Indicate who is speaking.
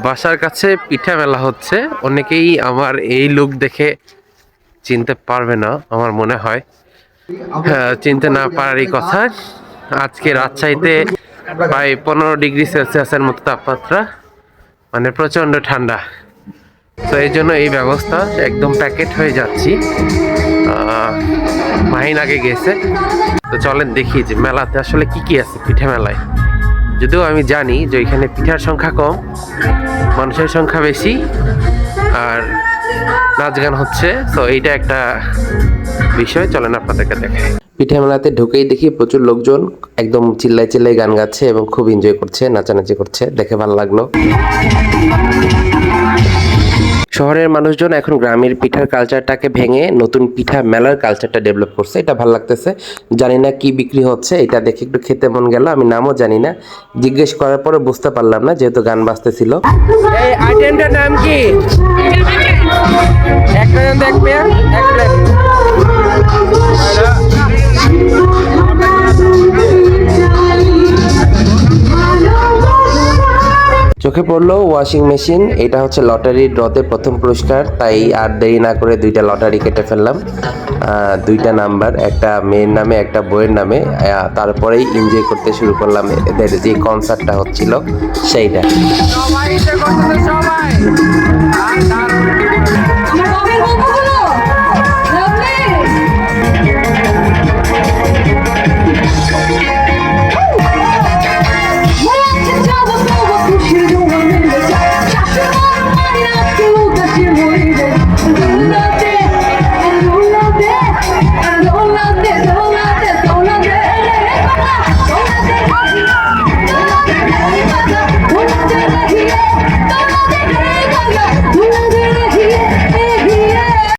Speaker 1: বাসার কাছে পিঠা মেলা হচ্ছে। অনেকেই আমার এই লুক দেখে চিনতে পারবে না আমার মনে হয়। হ্যাঁ, চিনতে না পারারই কথা। আজকে রাজশাহীতে প্রায় 15 ডিগ্রি সেলসিয়াসের মতো তাপমাত্রা, মানে প্রচন্ড ঠান্ডা। তো এই জন্য এই ব্যবস্থা, একদম প্যাকেট হয়ে যাচ্ছি। মাহিন আগে গেছে, তো চলেন দেখি যে মেলাতে আসলে কি কি আছে পিঠা মেলায়। যদিও আমি জানি যে এখানে পিঠার সংখ্যা কম, মানুষের সংখ্যা বেশি, আর নাচ গান হচ্ছে। তো এইটা একটা বিষয়, চলেন আপনাদেরকে দেখাই। পিঠা মেলাতে ঢুকেই দেখি প্রচুর লোকজন একদম চিল্লাই চিল্লাই গান গাচ্ছে এবং খুব এনজয় করছে, নাচানাচি করছে, দেখে ভালো লাগলো। শহরের মানুষজন এখন গ্রামের পিঠার কালচারটাকে ভেঙে নতুন পিঠা মেলার কালচারটা ডেভেলপ করছে, এটা ভালো লাগতেছে। জানি না কি বিক্রি হচ্ছে, এটা দেখে একটু খেতে মন গেল। আমি নামও জানি না, জিজ্ঞেস করার পরে বুঝতে পারলাম না, যেহেতু গান বাজতেছিল। এই আইটেমটার নাম কি? একটা দেখবে এক প্লেট। চোখে পড়লো ওয়াশিং মেশিন। এটা হচ্ছে লটারির ড্রতে প্রথম পুরস্কার, তাই আর দেরি না করে দুইটা লটারি কেটে ফেললাম। দুইটা নাম্বার, একটা মেয়ের নামে একটা বইয়ের নামে। তারপরেই এনজয় করতে শুরু করলাম এদের যে কনসার্টটা হচ্ছিল সেইটা।